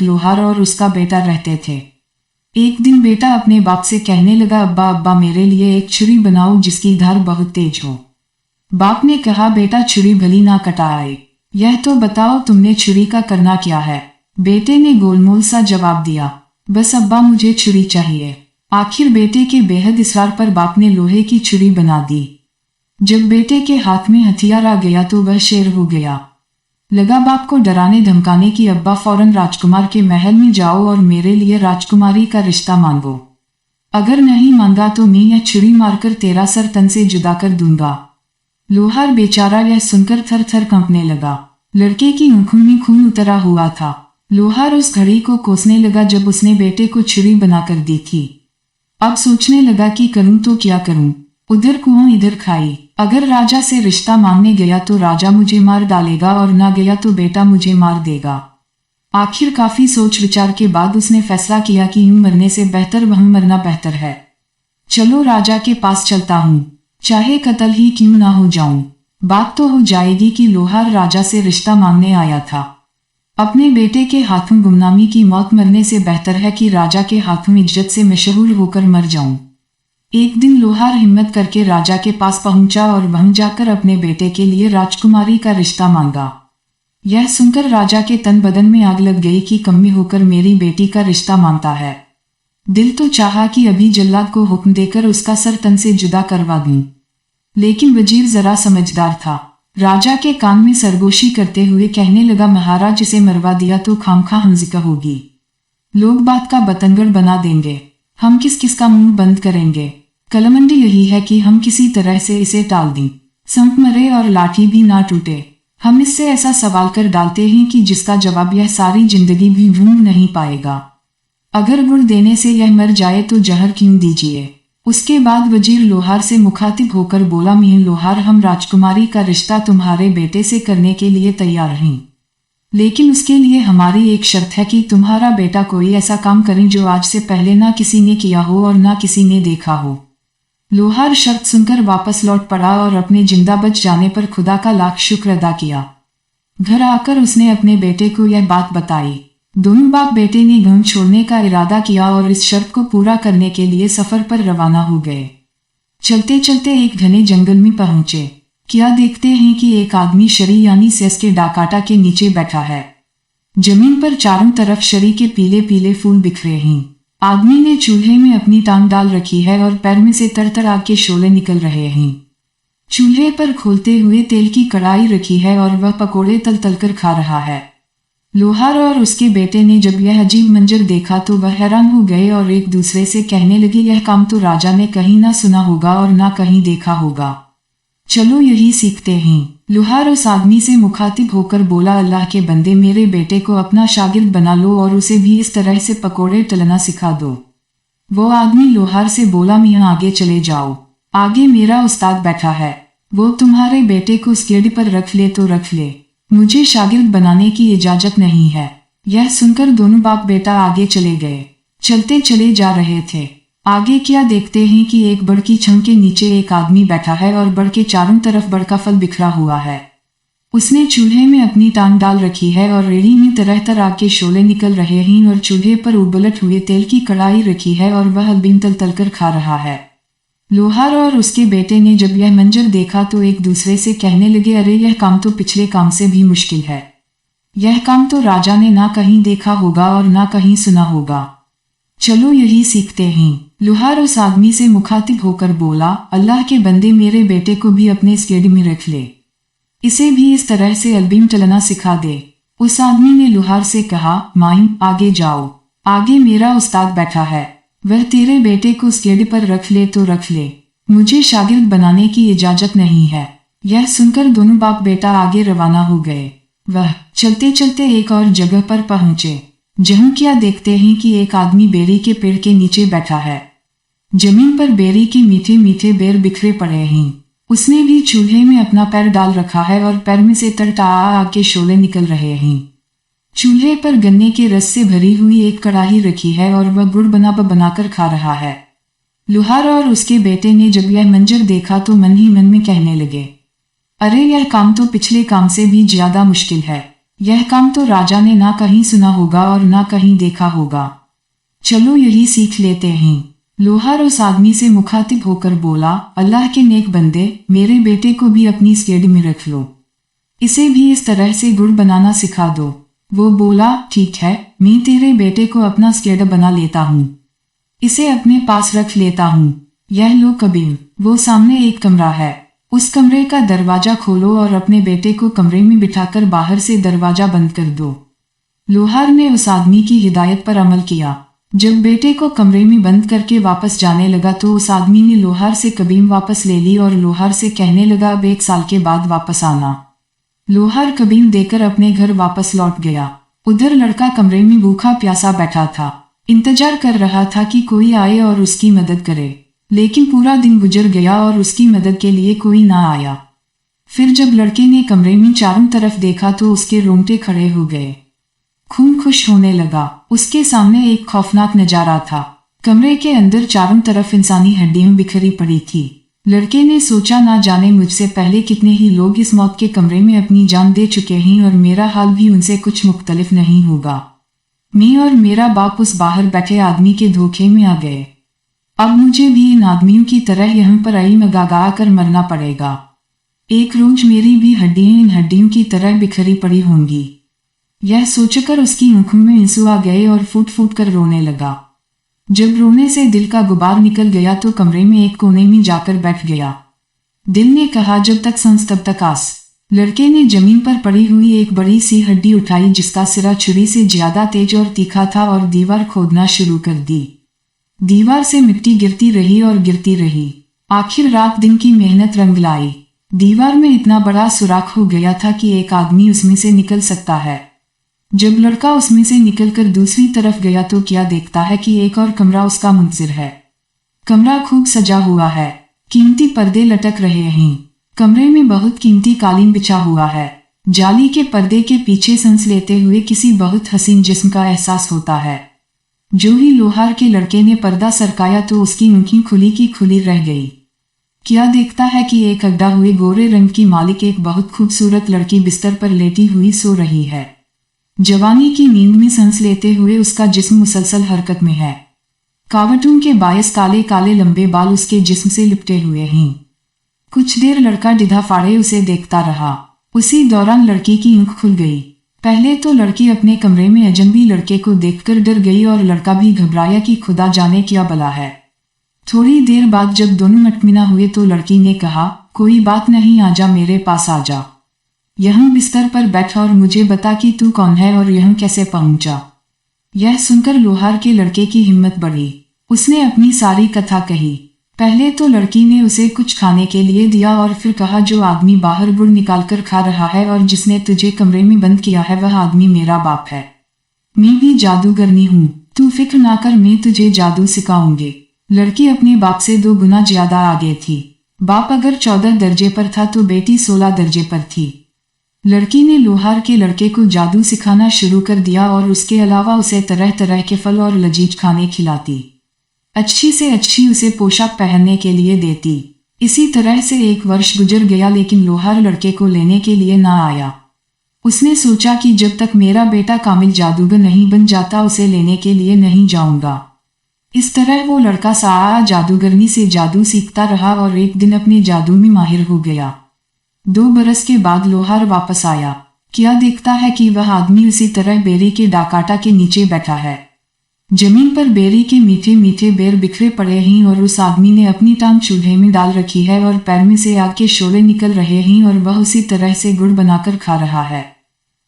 एक लोहार और उसका बेटा रहते थे। एक दिन बेटा अपने बाप से कहने लगा, अब्बा अब्बा मेरे लिए एक छुरी बनाओ जिसकी धार बहुत तेज हो। बाप ने कहा, बेटा छुरी भली ना कटाए, यह तो बताओ तुमने छुरी का करना क्या है। बेटे ने गोलमोल सा जवाब दिया, बस अब्बा मुझे छुरी चाहिए। आखिर बेटे के बेहद इसरार पर बाप ने लोहे की छुरी बना दी। जब बेटे के हाथ में हथियार आ गया तो वह शेर हो गया। लगा बाप को डराने धमकाने की, अब्बा फौरन राजकुमार के महल में जाओ और मेरे लिए राजकुमारी का रिश्ता मांगो, अगर नहीं मांगा तो मैं यह छुरी मारकर तेरा सर तन से जुदा कर दूंगा। लोहार बेचारा यह सुनकर थर थर कांपने लगा। लड़के की आंखों में खून उतरा हुआ था। लोहार उस घड़ी को कोसने लगा जब उसने बेटे को छुरी बनाकर दी थी। अब सोचने लगा कि करूं तो क्या करूं, उधर कुआं इधर खाई। अगर राजा से रिश्ता मांगने गया तो राजा मुझे मार डालेगा और ना गया तो बेटा मुझे मार देगा। आखिर काफी सोच विचार के बाद उसने फैसला किया कि यूं मरने से बेहतर वहीं मरना बेहतर है। चलो राजा के पास चलता हूँ, चाहे कत्ल ही क्यों ना हो जाऊं। बात तो हो जाएगी कि लोहार राजा से रिश्ता मांगने आया था। अपने बेटे के हाथों गुमनामी की मौत मरने से बेहतर है कि राजा के हाथों इज्जत से मशहूर होकर मर जाऊं। एक दिन लोहार हिम्मत करके राजा के पास पहुंचा और वहां जाकर अपने बेटे के लिए राजकुमारी का रिश्ता मांगा। यह सुनकर राजा के तन बदन में आग लग गई कि कम्मी होकर मेरी बेटी का रिश्ता मांगता है। दिल तो चाहा कि अभी जल्लाद को हुक्म देकर उसका सर तन से जुदा करवा दूं, लेकिन वजीर जरा समझदार था। राजा के कान में सरगोशी करते हुए कहने लगा, महाराज इसे मरवा दिया तो खामखा हंजिका होगी, लोग बात का बतंगड़ बना देंगे, हम किस किस का मुंह बंद करेंगे। कलमंडी यही है कि हम किसी तरह से इसे टाल दें, संप मरे और लाठी भी ना टूटे। हम इससे ऐसा सवाल कर डालते हैं कि जिसका जवाब यह सारी जिंदगी भी ढूंढ नहीं पाएगा। अगर गुड़ देने से यह मर जाए तो जहर क्यों दीजिए। उसके बाद वजीर लोहार से मुखातिब होकर बोला, मियां लोहार, हम राजकुमारी का रिश्ता तुम्हारे बेटे से करने के लिए तैयार हैं, लेकिन उसके लिए हमारी एक शर्त है कि तुम्हारा बेटा कोई ऐसा काम करे जो आज से पहले ना किसी ने किया हो और ना किसी ने देखा हो। लोहार शर्त सुनकर वापस लौट पड़ा और अपने जिंदा बच जाने पर खुदा का लाख शुक्र अदा किया। घर आकर उसने अपने बेटे को यह बात बताई। दोनों बाप बेटे ने गांव छोड़ने का इरादा किया और इस शर्त को पूरा करने के लिए सफर पर रवाना हो गए। चलते चलते एक घने जंगल में पहुंचे। क्या देखते हैं कि एक आदमी शरी यानी सेस के डाकाटा के नीचे बैठा है। जमीन पर चारों तरफ शरी के पीले पीले फूल बिखरे हैं। आदमी ने चूल्हे में अपनी टांग डाल रखी है और पैर में से तरतर आग के शोले निकल रहे हैं। चूल्हे पर खोलते हुए तेल की कढ़ाई रखी है और वह पकोड़े तल तल कर खा रहा है। लोहार और उसके बेटे ने जब यह अजीब मंजर देखा तो वह हैरान हो गए और एक दूसरे से कहने लगे, यह काम तो राजा ने कहीं ना सुना होगा और ना कहीं देखा होगा, चलो यही सीखते हैं। लोहार उस आदमी से मुखातिब होकर बोला, अल्लाह के बंदे, मेरे बेटे को अपना शागिर्द बना लो और उसे भी इस तरह से पकोड़े तलना सिखा दो। वो आदमी लोहार से बोला, मियां आगे चले जाओ, आगे मेरा उस्ताद बैठा है, वो तुम्हारे बेटे को स्केड़ी पर रख ले तो रख ले, मुझे शागिर्द बनाने की इजाजत नहीं है। यह सुनकर दोनों बाप बेटा आगे चले गए। चलते चले जा रहे थे। आगे क्या देखते हैं कि एक बड़ की छम के नीचे एक आदमी बैठा है और बड़ के चारों तरफ बड़ का फल बिखरा हुआ है। उसने चूल्हे में अपनी टांग डाल रखी है और रेड़ी में तरह तरह के शोले निकल रहे हैं और चूल्हे पर उबलत हुए तेल की कढ़ाई रखी है और वह हलबीन तल तल कर खा रहा है। लोहार और उसके बेटे ने जब यह मंजर देखा तो एक दूसरे से कहने लगे, अरे यह काम तो पिछले काम से भी मुश्किल है, यह काम तो राजा ने ना कहीं देखा होगा और ना कहीं सुना होगा, चलो यही सीखते हैं। लोहार उस आदमी से मुखातिब होकर बोला, अल्लाह के बंदे, मेरे बेटे को भी अपने स्केडी में रख ले, इसे भी इस तरह से अलबीम चलना सिखा दे। उस आदमी ने लोहार से कहा, माइम आगे जाओ, आगे मेरा उस्ताद बैठा है, वह तेरे बेटे को स्केडी पर रख ले तो रख ले, मुझे शागिर्द बनाने की इजाजत नहीं है। यह सुनकर दोनों बाप बेटा आगे रवाना हो गए। वह चलते चलते एक और जगह पर पहुंचे, जहां क्या देखते हैं कि एक आदमी बेरी के पेड़ के नीचे बैठा है। जमीन पर बेरी के मीठे मीठे बेर बिखरे पड़े हैं। उसने भी चूल्हे में अपना पैर डाल रखा है और पैर में से तरटा आग के शोले निकल रहे हैं। चूल्हे पर गन्ने के रस से भरी हुई एक कढ़ाई रखी है और वह गुड़ बनाकर खा रहा है। लोहार और उसके बेटे ने जब यह मंजर देखा तो मन ही मन में कहने लगे, अरे यह काम तो पिछले काम से भी ज्यादा मुश्किल है, यह काम तो राजा ने ना कहीं सुना होगा और ना कहीं देखा होगा। चलो यही सीख लेते हैं। लोहार उस आदमी से मुखातिब होकर बोला, अल्लाह के नेक बंदे, मेरे बेटे को भी अपनी स्केड में रख लो, इसे भी इस तरह से गुड़ बनाना सिखा दो। वो बोला, ठीक है, मैं तेरे बेटे को अपना स्केड बना लेता हूँ, इसे अपने पास रख लेता हूँ। यह लो कबीर, वो सामने एक कमरा है, उस कमरे का दरवाजा खोलो और अपने बेटे को कमरे में बिठाकर बाहर से दरवाजा बंद कर दो। लोहार ने उस आदमी की हिदायत पर अमल किया। जब बेटे को कमरे में बंद करके वापस जाने लगा तो उस आदमी ने लोहार से कबीम वापस ले ली और लोहार से कहने लगा, अब 1 साल के बाद वापस आना। लोहार कबीम देकर अपने घर वापस लौट गया। उधर लड़का कमरे में भूखा प्यासा बैठा था, इंतजार कर रहा था कि कोई आए और उसकी मदद करे, लेकिन पूरा दिन गुजर गया और उसकी मदद के लिए कोई ना आया। फिर जब लड़के ने कमरे में चारों तरफ देखा तो उसके रोंगटे खड़े हो गए, खून खुश होने लगा। उसके सामने एक खौफनाक नजारा था। कमरे के अंदर चारों तरफ इंसानी हड्डियां बिखरी पड़ी थी। लड़के ने सोचा, ना जाने मुझसे पहले कितने ही लोग इस मौत के कमरे में अपनी जान दे चुके हैं और मेरा हाल भी उनसे कुछ मुख्तलिफ नहीं होगा। मैं और मेरा बाप उस बाहर बैठे आदमी के धोखे में आ गए। अब मुझे भी इन आदमियों की तरह यहाँ पर आई मगागा कर मरना पड़ेगा। एक रोज मेरी भी हड्डियां इन हड्डियों की तरह बिखरी पड़ी होंगी। यह सोचकर उसकी आंखों में आंसू आ गए और फूट फूट कर रोने लगा। जब रोने से दिल का गुबार निकल गया तो कमरे में एक कोने में जाकर बैठ गया। दिल ने कहा, जब तक सांस तब तक आस। लड़के ने जमीन पर पड़ी हुई एक बड़ी सी हड्डी उठाई जिसका सिरा छुरी से ज्यादा तेज और तीखा था और दीवार खोदना शुरू कर दी। दीवार से मिट्टी गिरती रही और गिरती रही। आखिर रात दिन की मेहनत रंग लाई। दीवार में इतना बड़ा सुराख हो गया था कि एक आदमी उसमें से निकल सकता है। जब लड़का उसमें से निकलकर दूसरी तरफ गया तो क्या देखता है कि एक और कमरा उसका मुंतजिर है। कमरा खूब सजा हुआ है, कीमती पर्दे लटक रहे हैं। कमरे में बहुत कीमती कालीन बिछा हुआ है। जाली के पर्दे के पीछे सांस लेते हुए किसी बहुत हसीन जिस्म का एहसास होता है। जो ही लोहार के लड़के ने पर्दा सरकाया तो उसकी आंखें खुली की खुली रह गई। क्या देखता है कि एक अड्डा हुए गोरे रंग की मालिक एक बहुत खूबसूरत लड़की बिस्तर पर लेटी हुई सो रही है। जवानी की नींद में सांस लेते हुए उसका जिस्म मुसलसल हरकत में है। कावटों के बायस काले काले लंबे बाल उसके जिस्म से लिपटे हुए हैं। कुछ देर लड़का डिधा फाड़े उसे देखता रहा। उसी दौरान लड़की की आंख खुल गई। पहले तो लड़की अपने कमरे में अजनबी लड़के को देखकर डर गई और लड़का भी घबराया कि खुदा जाने क्या बला है। थोड़ी देर बाद जब दोनों मटमिना हुए तो लड़की ने कहा, कोई बात नहीं, आजा मेरे पास आजा। यहाँ बिस्तर पर बैठ और मुझे बता कि तू कौन है और यहाँ कैसे पहुंचा। यह सुनकर लोहार के लड़के की हिम्मत बढ़ी। उसने अपनी सारी कथा कही। पहले तो लड़की ने उसे कुछ खाने के लिए दिया और फिर कहा, जो आदमी बाहर गुड़ निकाल कर खा रहा है और जिसने तुझे कमरे में बंद किया है वह आदमी मेरा बाप है। मैं भी जादूगरनी हूँ, तू फिक्र ना कर, मैं तुझे जादू सिखाऊंगी। लड़की अपने बाप से 2 गुना ज्यादा आगे थी। बाप अगर 14 दर्जे पर था तो बेटी 16 दर्जे पर थी। लड़की ने लोहार के लड़के को जादू सिखाना शुरू कर दिया और उसके अलावा उसे तरह तरह के फल और लजीज खाने खिलाती। अच्छी से अच्छी उसे पोशाक पहनने के लिए देती। इसी तरह से 1 वर्ष गुजर गया लेकिन लोहार लड़के को लेने के लिए ना आया। उसने सोचा कि जब तक मेरा बेटा कामिल जादूगर नहीं बन जाता उसे लेने के लिए नहीं जाऊंगा। इस तरह वो लड़का सारा जादूगरनी से जादू सीखता रहा और एक दिन अपने जादू में माहिर हो गया। 2 बरस के बाद लोहार वापस आया। क्या देखता है कि वह आदमी उसी तरह बेरी के डाकाटा के नीचे बैठा है। जमीन पर बेरी के मीठे मीठे बेर बिखरे पड़े हैं और उस आदमी ने अपनी टांग चूल्हे में डाल रखी है और पैर में से आग के शोले निकल रहे हैं और वह उसी तरह से गुड़ बनाकर खा रहा है।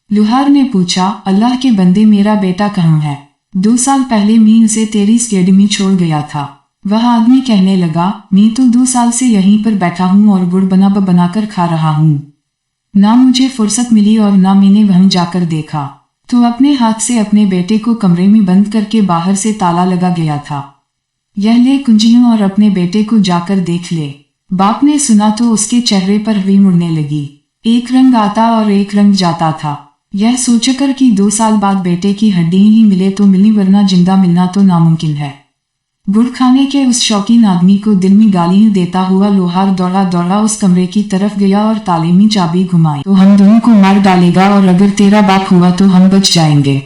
लोहार ने पूछा, अल्लाह के बंदे, मेरा बेटा कहाँ है? 2 साल पहले मैं उसे तेरी स्केड में छोड़ गया था। वह आदमी कहने लगा, मैं तो 2 साल से यहीं पर बैठा हूँ और गुड़ बनाकर खा रहा हूँ। ना मुझे फुर्सत मिली और ना मैंने वहां जाकर देखा तो अपने हाथ से अपने बेटे को कमरे में बंद करके बाहर से ताला लगा गया था। यह ले कुंजियां और अपने बेटे को जाकर देख ले। बाप ने सुना तो उसके चेहरे पर हुई मुड़ने लगी। एक रंग आता और एक रंग जाता था। यह सोचकर कि 2 साल बाद बेटे की हड्डी ही मिले तो मिली वरना जिंदा मिलना तो नामुमकिन है। गुड़ खाने के उस शौकीन आदमी को दिल में गालियां देता हुआ लोहार दौड़ा दौड़ा उस कमरे की तरफ गया और ताले में चाबी घुमाई। तो हम दोनों को मार डालेगा और अगर तेरा बाप हुआ तो हम बच जाएंगे।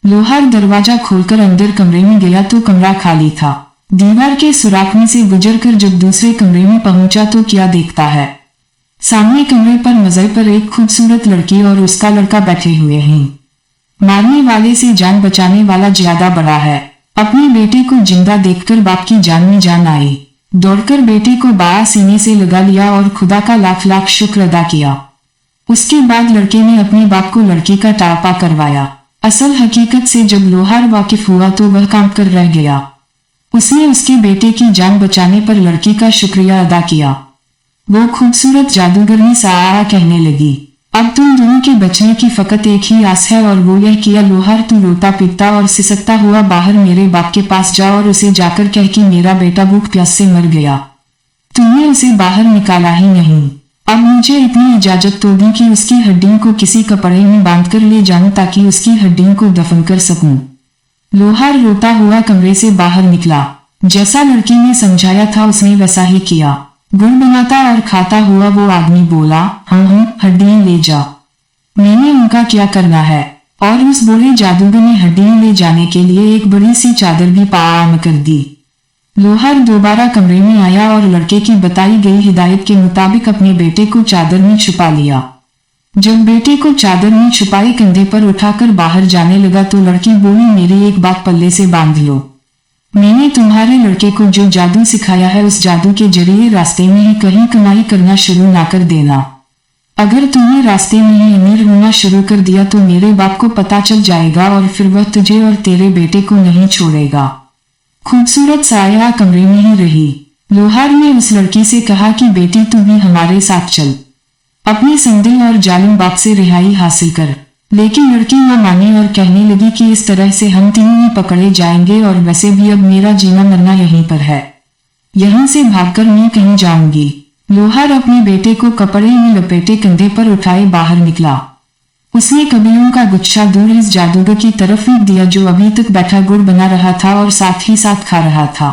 लोहार दरवाजा खोलकर अंदर कमरे में गया तो कमरा खाली था। दीवार के सुराख में से गुजरकर जब दूसरे कमरे में पहुंचा तो क्या देखता है, सामने कमरे पर मज़े पर एक खूबसूरत लड़की और उसका लड़का बैठे हुए हैं। मारने वाले से जान बचाने वाला ज्यादा बड़ा है। अपने बेटे को जिंदा देखकर बाप की जान में जान आई। दौड़कर बेटे को बाया सीने से लगा लिया और खुदा का लाख लाख शुक्र अदा किया। उसके बाद लड़के ने अपने बाप को लड़की का टापा करवाया। असल हकीकत से जब लोहार वाकिफ हुआ तो वह काम कर रह गया। उसने उसके बेटे की जान बचाने पर लड़की का शुक्रिया अदा किया। वो खूबसूरत जादूगरनी साया कहने लगी, अब तुम दोनों के बचने की फकत एक ही आस है और वो यह किया लोहार तू रोता पीटता और सिसकता हुआ बाहर मेरे बाप के पास जा और उसे जाकर कह कि मेरा बेटा भूख प्यास से मर गया, तुमने उसे बाहर निकाला ही नहीं। अब मुझे इतनी इजाजत तो दी कि उसकी हड्डियों को किसी कपड़े में बांधकर ले जाऊं ताकि उसकी हड्डियों को दफन कर सकूं। लोहार रोता हुआ कमरे से बाहर निकला। जैसा लड़की ने समझाया था उसने वैसा ही किया। गुड़ बनाता और खाता हुआ वो आदमी बोला, हाँ हड्डियां ले जा, मैंने उनका क्या करना है। और उस बूढ़े जादूगर ने हड्डियां ले जाने के लिए एक बड़ी सी चादर भी पाम कर दी। लोहार दोबारा कमरे में आया और लड़के की बताई गई हिदायत के मुताबिक अपने बेटे को चादर में छुपा लिया। जब बेटे को चादर में छुपाए कंधे पर उठाकर बाहर जाने लगा तो लड़की बोली, मेरी एक बात पल्ले से बांध लो, मैंने तुम्हारे लड़के को जो जादू सिखाया है उस जादू के जरिए रास्ते में ही कहीं कमाई करना शुरू ना कर देना। अगर तुमने रास्ते में ही अमीर होना शुरू कर दिया तो मेरे बाप को पता चल जाएगा और फिर वह तुझे और तेरे बेटे को नहीं छोड़ेगा। खूबसूरत साया कमरे में ही रही। लोहार ने उस लड़की से कहा कि बेटी तू भी हमारे साथ चल, अपने संदिल और जालिम बाप से रिहाई हासिल कर। लेकिन लड़की न मानी और कहने लगी कि इस तरह से हम तीनों ही पकड़े जाएंगे और वैसे भी अब मेरा जीना मरना यहीं पर है, यहीं से भागकर मैं कहीं जाऊंगी। लोहार अपने बेटे को कपड़े में लपेटे कंधे पर उठाए बाहर निकला। उसने कबियों का गुच्छा दूर इस जादूगर की तरफ फेंक दिया जो अभी तक बैठा गुड़ बना रहा था और साथ ही साथ खा रहा था।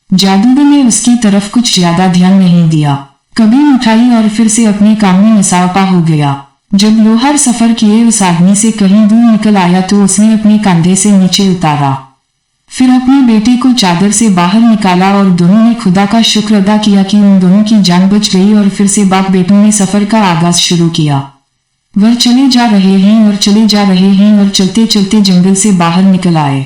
जादूगर ने उसकी तरफ कुछ ज्यादा ध्यान नहीं दिया, कभी उठाई और फिर से अपने काम में मुसाफा हो गया। जब लोहार सफर किए उस आदमी से कहीं दूर निकल आया तो उसने अपने कंधे से नीचे उतारा, फिर अपने बेटे को चादर से बाहर निकाला और दोनों ने खुदा का शुक्र अदा किया कि उन दोनों की जान बच गई और फिर से बाप बेटों ने सफर का आगाज शुरू किया। वह चले जा रहे हैं और चले जा रहे हैं और चलते चलते जंगल से बाहर निकल आए।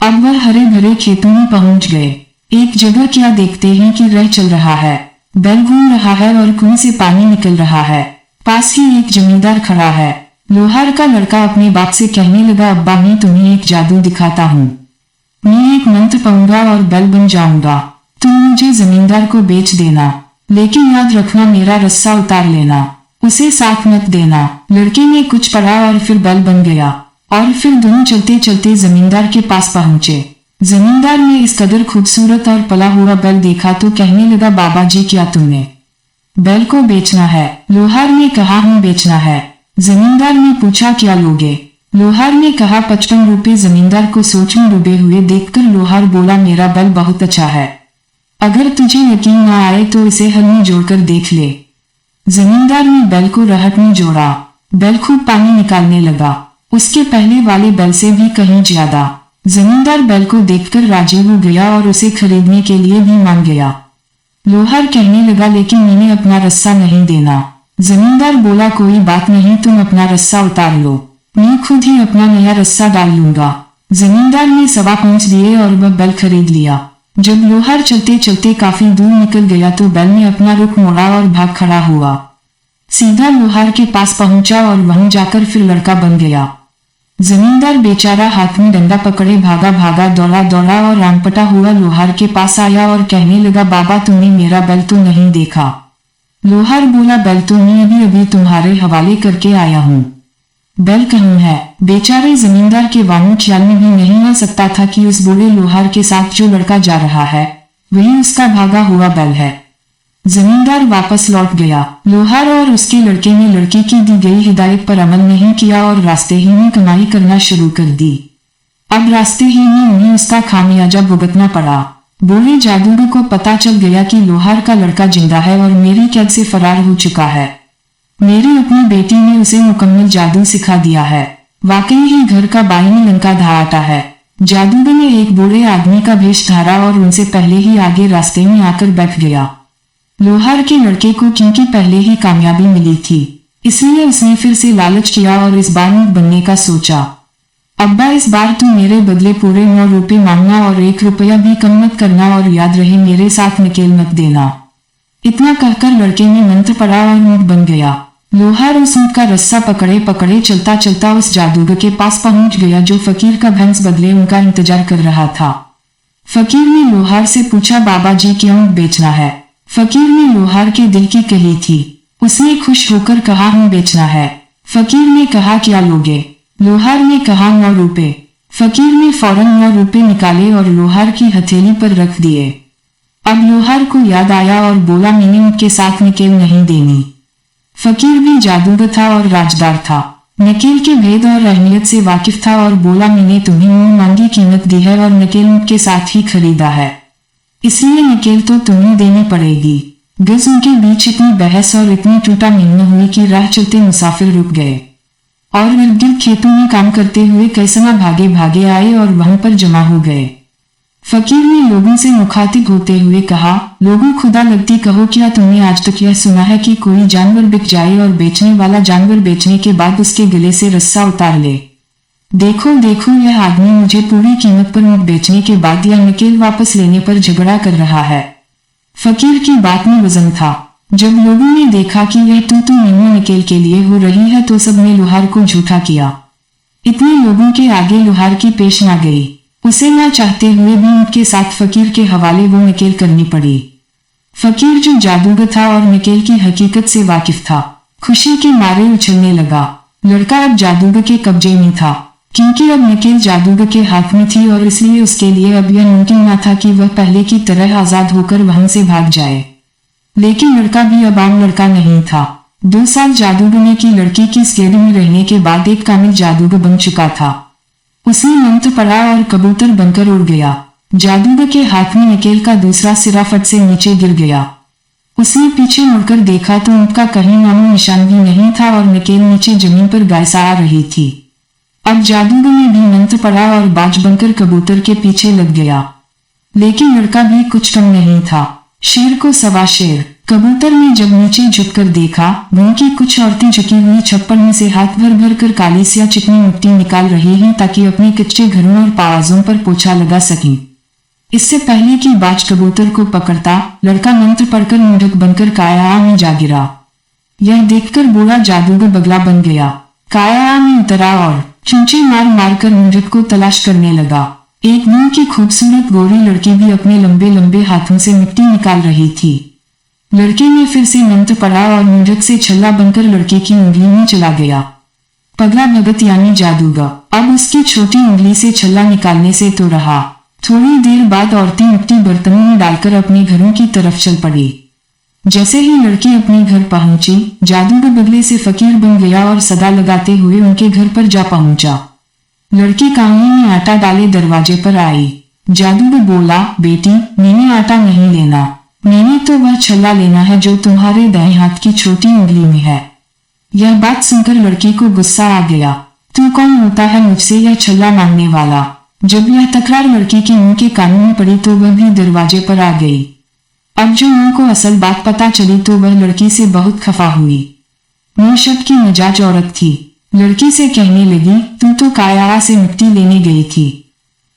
अब वह हरे भरे खेतों में पहुंच गए। एक जगह क्या देखते हैं कि रह चल रहा है, बैल घूम रहा है और कुएं से पानी निकल रहा है। पास ही एक जमींदार खड़ा है। लोहार का लड़का अपने बाप से कहने लगा, अब्बा मैं तुम्हें एक जादू दिखाता हूँ, मैं एक मंत्र पाऊंगा और बैल बन जाऊंगा, तुम मुझे जमींदार को बेच देना, लेकिन याद रखना मेरा रस्सा उतार लेना, उसे साथ मत देना। लड़के ने कुछ पढ़ा और फिर बैल बन गया और फिर दोनों चलते चलते जमींदार के पास पहुंचे। जमींदार ने इस कदर खूबसूरत और पला हुआ बैल देखा तो कहने लगा, बाबा जी क्या तुमने बैल को बेचना है? लोहार ने कहा, हम बेचना है। जमींदार ने पूछा, क्या लोगे? लोहार ने कहा, 55 रुपए। जमींदार को सोच में डूबे हुए देखकर लोहार बोला, मेरा बैल बहुत अच्छा है, अगर तुझे यकीन न आए तो इसे हल में जोड़कर देख ले। जमींदार ने बैल को रहट में जोड़ा। बैल खूब पानी निकालने लगा, उसके पहले वाले बैल से भी कहीं ज्यादा। जमींदार बैल को देखकर राजी हो गया और उसे खरीदने के लिए भी मान गया। लोहार कहने लगा, लेकिन मैंने अपना रस्सा नहीं देना। जमींदार बोला, कोई बात नहीं, तुम अपना रस्सा उतार लो, मैं खुद ही अपना नया रस्सा डाल लूंगा। जमींदार ने 5.25 दिए और वह बैल खरीद लिया। जब लोहार चलते चलते काफी दूर निकल गया तो बैल ने अपना रुख मोड़ा और भाग खड़ा हुआ, सीधा लोहार के पास पहुंचा और वहीं जाकर फिर लड़का बन गया। जमींदार बेचारा हाथ में डंडा पकड़े भागा भागा दौड़ा दौड़ा और रामपटा हुआ लोहार के पास आया और कहने लगा, बाबा तुमने मेरा बैल तो नहीं देखा? लोहार बोला, बैल तो मैं अभी अभी तुम्हारे हवाले करके आया हूँ। बैल कहाँ है? बेचारे जमींदार के वामों ख्याल में भी नहीं आ सकता था कि उस बूढ़े लोहार के साथ जो लड़का जा रहा है वही उसका भागा हुआ बैल है। जमींदार वापस लौट गया। लोहार और उसके लड़के ने लड़की की दी गई हिदायत पर अमल नहीं किया और रास्ते ही में कमाई करना शुरू कर दी। अब रास्ते ही में उन्हें उसका खामियाजा भुगतना पड़ा। बूढ़े जादूगर को पता चल गया कि लोहार का लड़का जिंदा है और मेरी कैद से फरार हो चुका है। मेरी अपनी बेटी ने उसे मुकम्मल जादू सिखा दिया है। वाकई ही घर का बाईनी लंका धाटा है। जादूगर ने एक बूढ़े आदमी का भेष धारा और उनसे पहले ही आगे रास्ते में आकर बैठ गया। लोहार के लड़के को क्योंकि पहले ही कामयाबी मिली थी, इसलिए उसने फिर से लालच किया और इस बार ऊंट बनने का सोचा। अब्बा, इस बार तुम मेरे बदले पूरे 9 रुपए मांगना और 1 रुपया भी कम मत करना और याद रहे मेरे साथ नकेल मत देना। इतना कहकर लड़के ने मंत्र पढ़ा और ऊंट बन गया। लोहार उस ऊंट का रस्सा पकड़े पकड़े चलता चलता उस जादूगर के पास पहुंच गया जो फकीर का भैंस बदले उनका इंतजार कर रहा था। फकीर ने लोहार से पूछा, बाबा जी क्यों ऊंट बेचना है? फकीर ने लोहार के दिल की कही थी। उसने खुश होकर कहा, हूं बेचना है। फकीर ने कहा, क्या लोगे? लोहार ने कहा, 9 रुपए। फकीर ने फौरन 9 रुपए निकाले और लोहार की हथेली पर रख दिए। अब लोहार को याद आया और बोला, मैंने उनके साथ नकेल नहीं देनी। फकीर भी जादूगर था और राजदार था, नकेल के भेद और अहमियत से वाकिफ था और बोला, मैंने तुम्हें मुंह मांगी कीमत दी है और नकेल उनके साथ ही खरीदा है, इसलिए नकेल तो तुम्हें देनी पड़ेगी। गज उनके बीच इतनी बहस और इतनी टूटा मिलना हुई कि राह चलते मुसाफिर रुक गए और इर्द गिर्द खेतों में काम करते हुए कैसना भागे भागे आए और वहां पर जमा हो गए। फकीर ने लोगों से मुखातिब होते हुए कहा, लोगों, खुदा लगती कहो, क्या तुमने आज तक यह सुना है कि कोई जानवर बिक जाए और बेचने वाला जानवर बेचने के बाद उसके गले से रस्सा उतार ले? देखो देखो, यह आदमी मुझे पूरी कीमत पर ऊंट बेचने के बाद यह नकेल वापस लेने पर झगड़ा कर रहा है। फकीर की बात में वजन था। जब लोगों ने देखा कि यह तू मीनू नकेल के लिए हो रही है तो सबने लोहार को झूठा किया। इतने लोगों के आगे लोहार की पेश ना गई। उसे ना चाहते हुए भी उनके साथ फकीर के हवाले वो नकेल करनी पड़ी। फकीर जो जादूगर था और नकेल की हकीकत से वाकिफ था, खुशी के मारे उछलने लगा। लड़का अब जादूगर के कब्जे में था, क्योंकि अब नकेल जादूगर के हाथ में थी और इसलिए उसके लिए अब यह मुमकिन न था कि वह पहले की तरह आजाद होकर वहां से भाग जाए। लेकिन लड़का भी अब आम लड़का नहीं था। 2 साल जादूगरने की लड़की की स्केडी में रहने के बाद एक कामिल जादूगर बन चुका था। उसने मंत्र पढ़ा और कबूतर बनकर उड़ गया। जादूगर के हाथ में नकेल का दूसरा सिरा फट से नीचे गिर गया। उसने पीछे मुड़कर देखा तो उनका कहीं नामो निशान भी नहीं था और नकेल नीचे जमीन पर गायसा आ रही थी। अब जादूगर ने भी मंत्र पढ़ा और बाज बनकर कबूतर के पीछे लग गया। लेकिन लड़का भी कुछ कम नहीं था। शेर को सवा शेर। कबूतर ने जब नीचे झुककर देखा, वहां की कुछ औरतें झुकी हुई छप्पर में से हाथ भर भर कर काली सी चिकनी मिट्टी निकाल रही हैं ताकि अपने कच्चे घरों और पावाजों पर पोछा लगा सकें। इससे पहले कि बाज कबूतर को पकड़ता, लड़का मंत्र पढ़कर मूढ़क बनकर काया में जा गिरा। यह देखकर बूढ़ा जादूगर बगला बन गया। काया में उतरा और चूंचे मार मार कर मूढ़क को तलाश करने लगा। एक नीम की खूबसूरत गोरी लड़की भी अपने लंबे लंबे हाथों से मिट्टी निकाल रही थी। लड़के ने फिर से मंत्र पढ़ा और मूढ़क से छल्ला बनकर लड़की की उंगली में चला गया। पगला भगत यानी जादूगर अब उसकी छोटी उंगली से छल्ला निकालने से तो रहा। थोड़ी देर बाद औरतें मिट्टी बर्तनों में डालकर अपने घरों की तरफ चल पड़ी। जैसे ही लड़की अपने घर पहुंची, जादूगर बगले से फकीर बन गया और सदा लगाते हुए उनके घर पर जा पहुंचा। लड़की कांगनी में आटा डाले दरवाजे पर आई। जादूगर बोला, बेटी, मैंने आटा नहीं लेना, मैंने तो वह छल्ला लेना है जो तुम्हारे दाएं हाथ की छोटी उंगली में है। यह बात सुनकर लड़की को गुस्सा आ गया। तू कौन होता है मुझसे यह छल्ला मांगने वाला? जब यह तकरार लड़की के मुंह के कानों में पड़ी तो वह भी दरवाजे पर आ गई। अब जो मुंह को असल बात पता चली तो वह लड़की से बहुत खफा हुई। मुंह शब्द की मिजाज औरत थी। लड़की से कहने लगी, तू तो काया से मिट्टी लेने गई थी,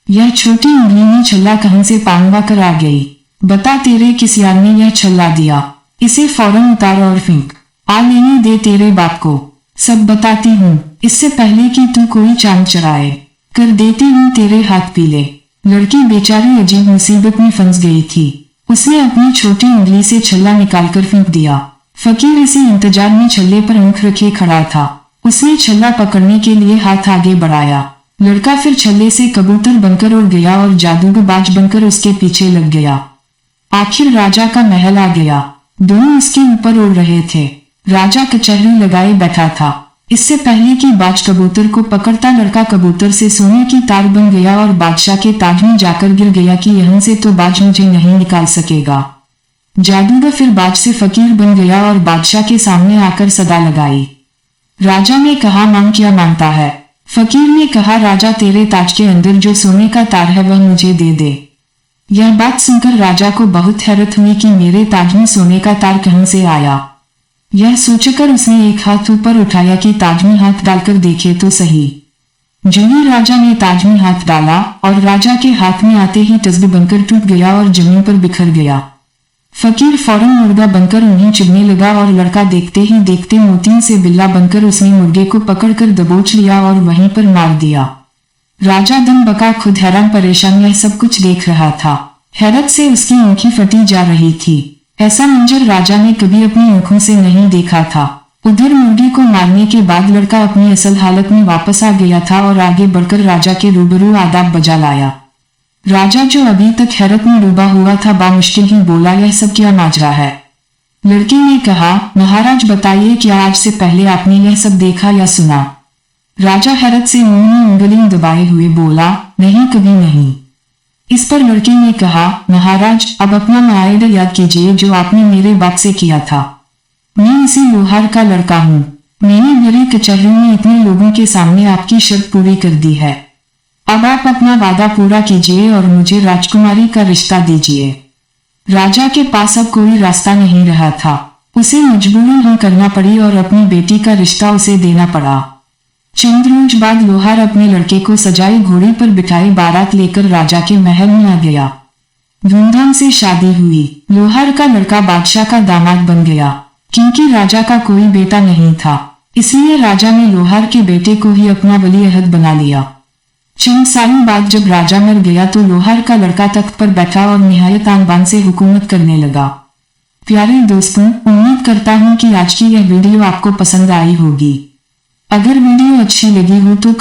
यह छोटी उंगली में छल्ला कहां से पांगवा कर आ गई? बता, तेरे किस यार ने यह छल्ला दिया? इसे फौरन उतार और फेंक। आ लेने दे तेरे बाप को, सब बताती हूँ, इससे पहले कि तू कोई चांद चढ़ाए, कर देती हूँ तेरे हाथ पीले। लड़की बेचारी अजीब मुसीबत में फंस गई थी। उसने अपनी छोटी उंगली से छल्ला निकालकर फेंक दिया। फकीर इसी इंतजार में छल्ले पर आंख रखे खड़ा था। उसने छल्ला पकड़ने के लिए हाथ आगे बढ़ाया। लड़का फिर छल्ले से कबूतर बनकर उड़ गया और जादूगर बाज बनकर उसके पीछे लग गया। आखिर राजा का महल आ गया। दोनों इसके ऊपर उड़ रहे थे। राजा कचहरी लगाए बैठा था। इससे पहले कि बाज कबूतर को पकड़ता लड़का कबूतर से सोने की तार बन गया और बादशाह के ताज में जाकर गिर गया कि यहाँ से तो बाज मुझे नहीं निकाल सकेगा। जादूगर फिर बाज से फकीर बन गया और बादशाह के सामने आकर सदा लगाई। राजा ने कहा, मांग क्या मांगता है? फकीर ने कहा, राजा तेरे ताज के अंदर जो सोने का तार है वह मुझे दे दे। यह बात सुनकर राजा को बहुत हैरत हुई कि मेरे ताज में सोने का तार कहां से आया। यह सोचकर उसने एक हाथ ऊपर उठाया कि ताज में हाथ डालकर देखे तो सही। जो ही राजा ने ताज में हाथ डाला और राजा के हाथ में आते ही तस्बीह बनकर टूट गया और जमीन पर बिखर गया। फकीर फौरन मुर्गा बनकर उन्हें चुभने लगा और लड़का देखते ही देखते मोतियों से बिल्ला बनकर उसने मुर्गे को पकड़कर दबोच लिया और वहीं पर मार दिया। राजा दम बका खुद हैरान परेशान यह सब कुछ देख रहा था। हैरत से उसकी आंखें फटी जा रही थी। ऐसा मंजर राजा ने कभी अपनी आंखों से नहीं देखा था। उधर मुर्गी को मारने के बाद लड़का अपनी असल हालत में वापस आ गया था और आगे बढ़कर राजा के रूबरू आदाब बजा लाया। राजा जो अभी तक हैरत में डूबा हुआ था बामुश्किल ही बोला, यह सब क्या माजरा है? लड़के ने कहा, महाराज बताइए, क्या आज से पहले आपने यह सब देखा या सुना? राजा हैरत से मुंह में उंगली दबाए हुए बोला, नहीं, कभी नहीं। इस पर लड़के ने कहा, महाराज अब अपना मायदा याद कीजिए जो आपने मेरे बाप से किया था। मैं इसी लोहार का लड़का हूँ। मैंने मेरी कचहरी में इतने लोगों के सामने आपकी शर्त पूरी कर दी है। अब आप अपना वादा पूरा कीजिए और मुझे राजकुमारी का रिश्ता दीजिए। राजा के पास अब कोई रास्ता नहीं रहा था। उसे मजबूरन हाँ करना पड़ी और अपनी बेटी का रिश्ता उसे देना पड़ा। चंद रोज बाद लोहार अपने लड़के को सजाई घोड़ी पर बिठाई बारात लेकर राजा के महल में आ गया। धूमधाम से शादी हुई। लोहार का लड़का बादशाह का दामाद बन गया। क्योंकि राजा का कोई बेटा नहीं था, इसलिए राजा ने लोहार के बेटे को ही अपना वली अहद बना लिया। चंद सालों बाद जब राजा मर गया तो लोहार का लड़का तख्त पर बैठा और निहायत आन बान से हुकूमत करने लगा। प्यारे दोस्तों, उम्मीद करता हूँ कि आज की यह वीडियो आपको पसंद आई होगी। अगर वीडियो अच्छी लगी हो तो